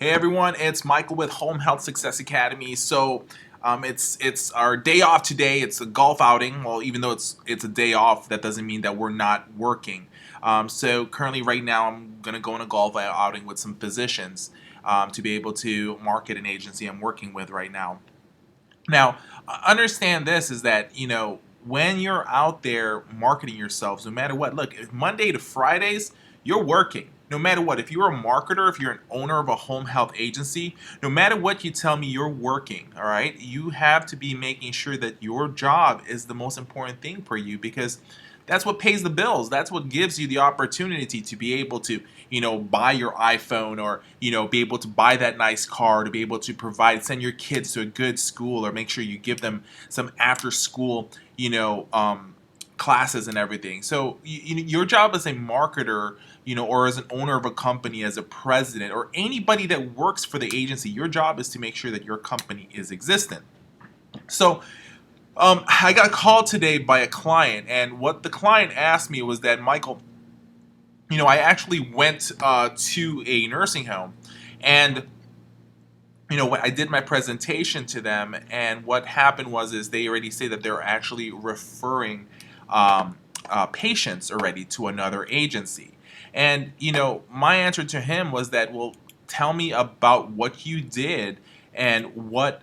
Hey everyone, it's Michael with Home Health Success Academy. It's our day off today. It's a golf outing. Well, even though it's a day off, that doesn't mean that we're not working. So currently, right now, I'm gonna go on a golf outing with some physicians to be able to market an agency I'm working with right now. Now, understand this is that, when you're out there marketing yourselves, no matter what, look, if Monday to Fridays, you're working. No matter what, if you're a marketer, if you're an owner of a home health agency, no matter what you tell me, you're working, all right? You have to be making sure that your job is the most important thing for you because that's what pays the bills. That's what gives you the opportunity to be able to, buy your iPhone or, be able to buy that nice car, to be able to send your kids to a good school or make sure you give them some after school, classes and everything. So your job as a marketer, or as an owner of a company, as a president, or anybody that works for the agency, your job is to make sure that your company is existent. So I got called today by a client, and what the client asked me was that, Michael, I actually went to a nursing home, and I did my presentation to them, and what happened was is they already say that they're actually referring patients already to another agency, and my answer to him was that, well, tell me about what you did and what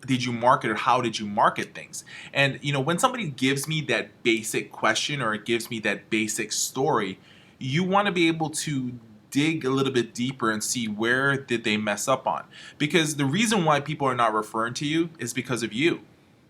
did you market or how did you market things. And when somebody gives me that basic question or it gives me that basic story, you want to be able to dig a little bit deeper and see where did they mess up on, because the reason why people are not referring to you is because of you.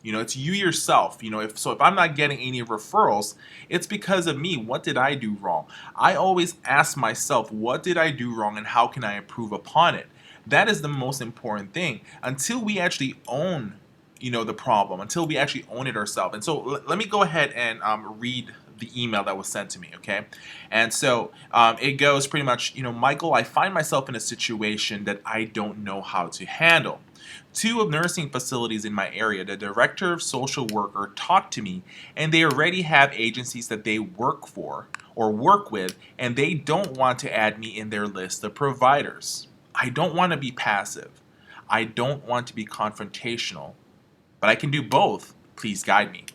It's you yourself. If I'm not getting any referrals, it's because of me. What did I do wrong? I always ask myself, what did I do wrong and how can I improve upon it? That is the most important thing. Until we actually own, the problem, until we actually own it ourselves. And so let me go ahead and read the email that was sent to me, okay? And so it goes pretty much, Michael, I find myself in a situation that I don't know how to handle. Two of nursing facilities in my area, the director of social worker talked to me, and they already have agencies that they work for or work with, and they don't want to add me in their list of providers. I don't want to be passive. I don't want to be confrontational, but I can do both. Please guide me.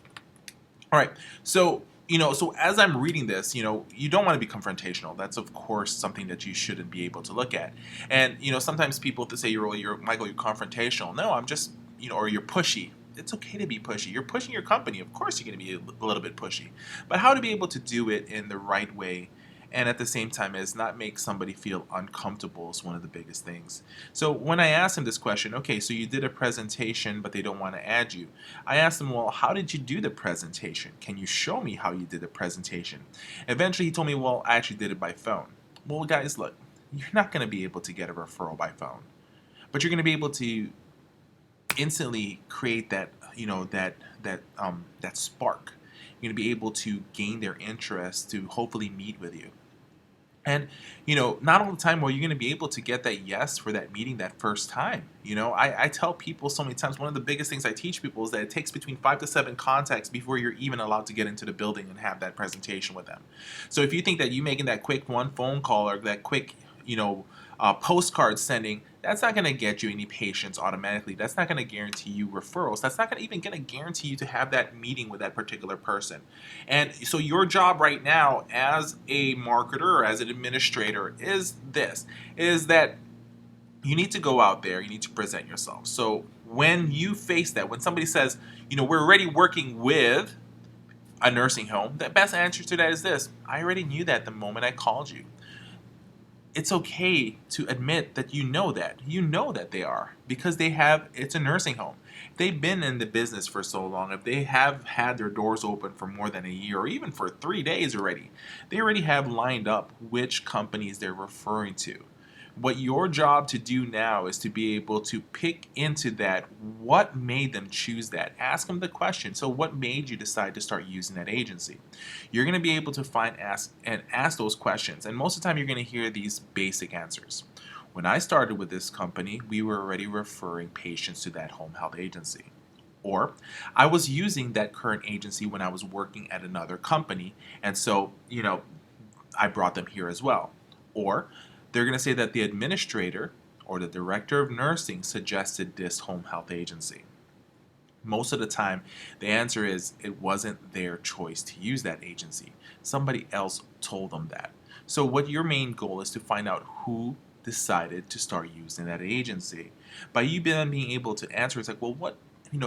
All right. So as I'm reading this, you don't want to be confrontational. That's of course something that you shouldn't be able to look at. And sometimes people to say you're Michael, you're confrontational. No, I'm just, or you're pushy. It's okay to be pushy. You're pushing your company. Of course, you're going to be a little bit pushy, but how to be able to do it in the right way and at the same time is not make somebody feel uncomfortable is one of the biggest things. So when I asked him this question, okay, so you did a presentation, but they don't want to add you. I asked him, well, how did you do the presentation? Can you show me how you did the presentation? Eventually, he told me, well, I actually did it by phone. Well, guys, look, you're not going to be able to get a referral by phone, but you're going to be able to instantly create that, that spark. You're going to be able to gain their interest to hopefully meet with you. And, not all the time are you going to be able to get that yes for that meeting that first time. I tell people so many times, one of the biggest things I teach people is that it takes between 5 to 7 contacts before you're even allowed to get into the building and have that presentation with them. So if you think that you making that quick one phone call or that quick, postcard sending, that's not going to get you any patients automatically. That's not going to guarantee you referrals. That's not going to even going to guarantee you to have that meeting with that particular person. And so your job right now as a marketer or as an administrator is that you need to go out there, you need to present yourself. So when you face that, when somebody says, we're already working with a nursing home, the best answer to that is this: I already knew that the moment I called you. It's okay to admit that you know that they are, because it's a nursing home. They've been in the business for so long. If they have had their doors open for more than a year or even for 3 days already, they already have lined up which companies they're referring to. What your job to do now is to be able to pick into that. What made them choose that? Ask them the question. So what made you decide to start using that agency? You're going to be able to ask those questions. And most of the time you're going to hear these basic answers. When I started with this company, we were already referring patients to that home health agency. Or I was using that current agency when I was working at another company. And so, I brought them here as well. Or They're going to say that the administrator or the director of nursing suggested this home health agency. Most of the time, the answer is it wasn't their choice to use that agency. Somebody else told them that. So, what your main goal is to find out who decided to start using that agency. By you being able to answer, it's like, well, what,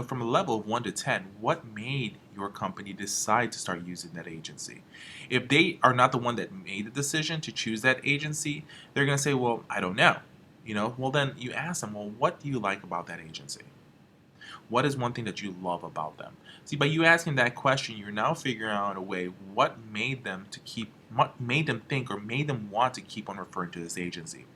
from a level of 1 to 10, what made your company decide to start using that agency? If they are not the one that made the decision to choose that agency, they're going to say, well, I don't know. Well, then you ask them, well, what do you like about that agency? What is one thing that you love about them? See, by you asking that question, you're now figuring out a way what made them think or made them want to keep on referring to this agency.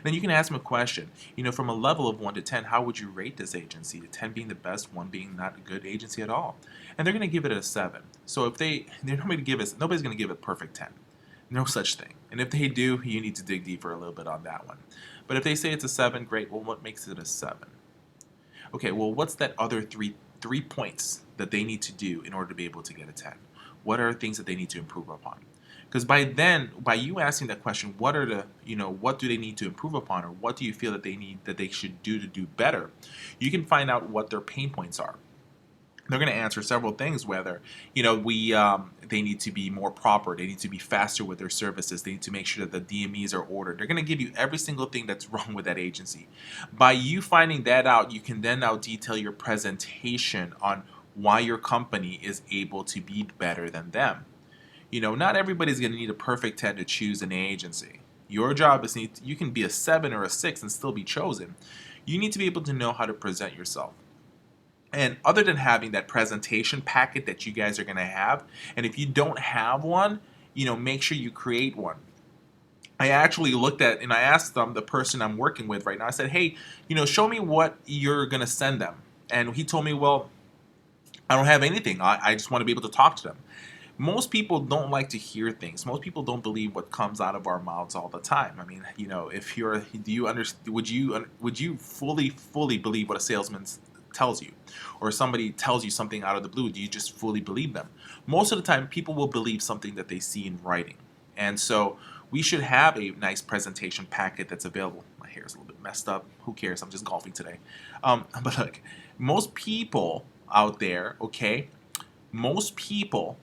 Then you can ask them a question, from a level of 1 to 10, how would you rate this agency? 10 being the best, 1 being not a good agency at all. And they're going to give it a 7. So if nobody's going to give it a perfect 10. No such thing. And if they do, you need to dig deeper a little bit on that one. But if they say it's a 7, great. Well, what makes it a 7? Okay, well, what's that other three points that they need to do in order to be able to get a 10? What are things that they need to improve upon? Because by you asking that question, what do they need to improve upon, or what do you feel that they should do to do better? You can find out what their pain points are. They're going to answer several things, whether they need to be more proper, they need to be faster with their services, they need to make sure that the DMEs are ordered. They're going to give you every single thing that's wrong with that agency. By you finding that out, you can then now detail your presentation on why your company is able to be better than them. Not everybody's going to need a perfect 10 to choose an agency. Your job is you can be a 7 or a 6 and still be chosen. You need to be able to know how to present yourself. And other than having that presentation packet that you guys are going to have, and if you don't have one, make sure you create one. I actually looked at and I asked them, the person I'm working with right now, I said, hey, show me what you're going to send them. And he told me, well, I don't have anything. I just want to be able to talk to them. Most people don't like to hear things. Most people don't believe what comes out of our mouths all the time. I mean, if would you fully believe what a salesman tells you, or somebody tells you something out of the blue? Do you just fully believe them? Most of the time, people will believe something that they see in writing, and so we should have a nice presentation packet that's available. My hair is a little bit messed up. Who cares? I'm just golfing today. But look, most people out there, okay, most people,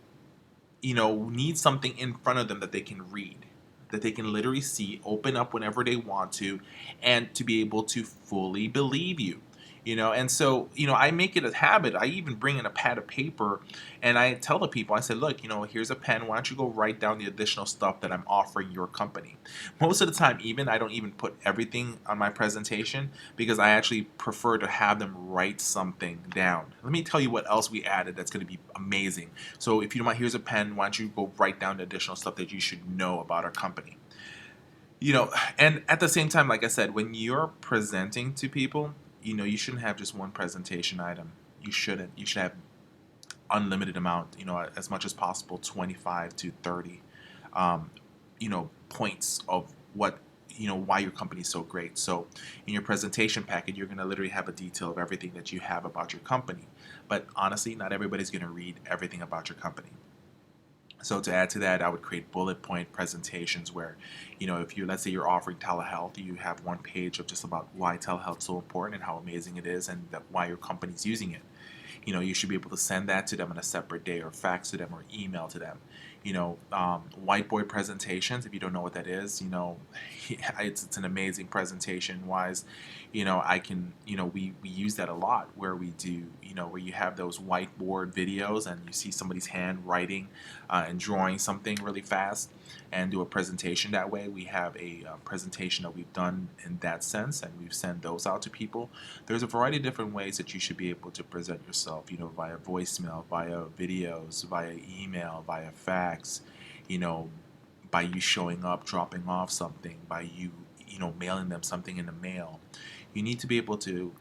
need something in front of them that they can read, that they can literally see, open up whenever they want to, and to be able to fully believe you. And so, I make it a habit. I even bring in a pad of paper and I tell the people, I said, look, here's a pen. Why don't you go write down the additional stuff that I'm offering your company? Most of the time, I don't even put everything on my presentation, because I actually prefer to have them write something down. Let me tell you what else we added that's going to be amazing. So if you don't mind, here's a pen. Why don't you go write down the additional stuff that you should know about our company? And at the same time, like I said, when you're presenting to people, you shouldn't have just one presentation item. You shouldn't. You should have unlimited amount, as much as possible, 25 to 30, points of what, why your company is so great. So in your presentation packet, you're going to literally have a detail of everything that you have about your company. But honestly, not everybody's going to read everything about your company. So to add to that, I would create bullet point presentations where, if let's say you're offering telehealth, you have one page of just about why telehealth is so important and how amazing it is, and why your company's using it. You should be able to send that to them on a separate day, or fax to them, or email to them. Whiteboard presentations, if you don't know what that is, it's an amazing presentation wise. I can, we use that a lot, where we do, where you have those whiteboard videos and you see somebody's hand writing and drawing something really fast, and do a presentation that way. We have a presentation that we've done in that sense, and we've sent those out to people. There's a variety of different ways that you should be able to present yourself, via voicemail, via videos, via email, via fax, by you showing up, dropping off something, by you, mailing them something in the mail. You need to be able to,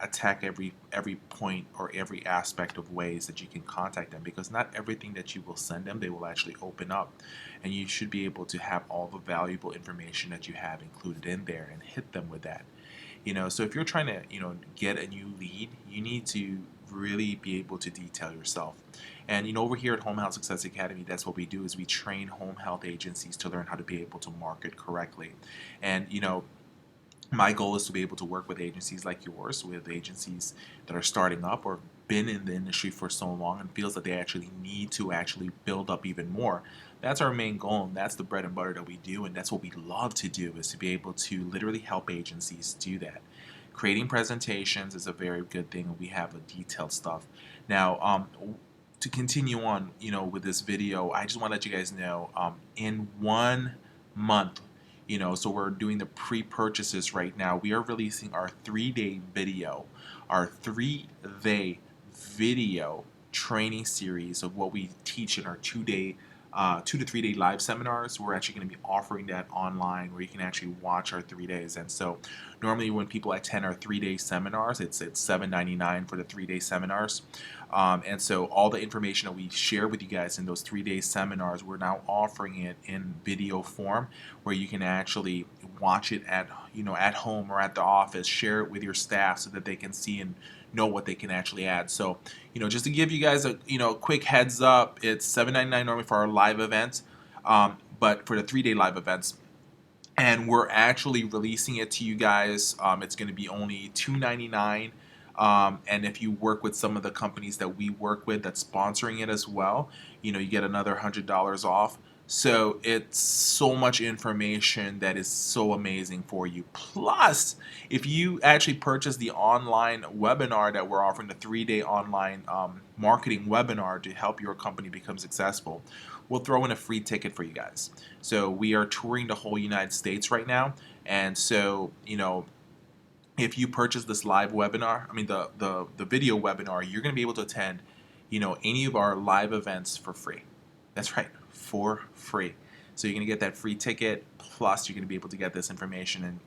attack every point or every aspect of ways that you can contact them, because not everything that you will send them, they will actually open up, and you should be able to have all the valuable information that you have included in there and hit them with that. So if you're trying to, get a new lead, you need to really be able to detail yourself. And over here at Home Health Success Academy, that's what we do is we train home health agencies to learn how to be able to market correctly. And my goal is to be able to work with agencies like yours, with agencies that are starting up or been in the industry for so long and feels that they actually need to actually build up even more. That's our main goal, and that's the bread and butter that we do, and that's what we love to do, is to be able to literally help agencies do that. Creating presentations is a very good thing, and we have a detailed stuff. Now, to continue on, with this video, I just want to let you guys know, in 1 month, so we're doing the pre-purchases right now. We are releasing our 3-day video, our 3-day video training series of what we teach in our 2 to 3 day live seminars. We're actually going to be offering that online where you can actually watch our 3 days. And so normally when people attend our 3-day seminars, it's $7.99 for the 3-day seminars. And so all the information that we share with you guys in those 3-day seminars, we're now offering it in video form where you can actually watch it at home or at the office, share it with your staff so that they can see and know what they can actually add. So, just to give you guys a quick heads up, it's $7.99 normally for our live events, but for the 3-day live events, and we're actually releasing it to you guys. It's going to be only $2.99. And if you work with some of the companies that we work with that's sponsoring it as well, you get another $100 off. So it's so much information that is so amazing for you. Plus, if you actually purchase the online webinar that we're offering, the 3-day online marketing webinar to help your company become successful, we'll throw in a free ticket for you guys. So we are touring the whole United States right now. And so, if you purchase this live webinar, the video webinar, you're going to be able to attend, any of our live events for free. That's right, for free. So you're going to get that free ticket, plus you're going to be able to get this information, and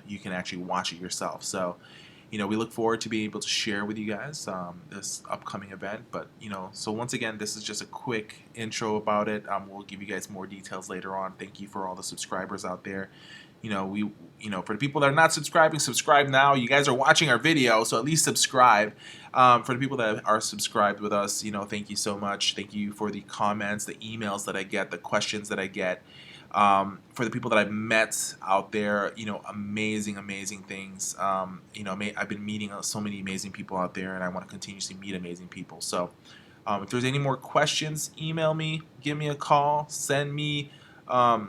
you can actually watch it yourself. So we look forward to being able to share with you guys this upcoming event. But so once again, this is just a quick intro about it. We'll give you guys more details later on. Thank you for all the subscribers out there. For the people that are not subscribing, subscribe now. You guys are watching our video, so at least subscribe. For the people that are subscribed with us, thank you so much. Thank you for the comments, the emails that I get, the questions that I get. For the people that I've met out there, amazing things. I've been meeting so many amazing people out there, and I want to continuously meet amazing people. So if there's any more questions, email me, give me a call, send me, put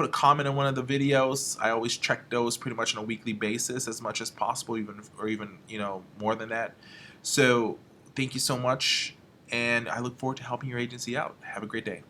a comment in one of the videos. I always check those pretty much on a weekly basis as much as possible, even more than that. So thank you so much, and I look forward to helping your agency out. Have a great day.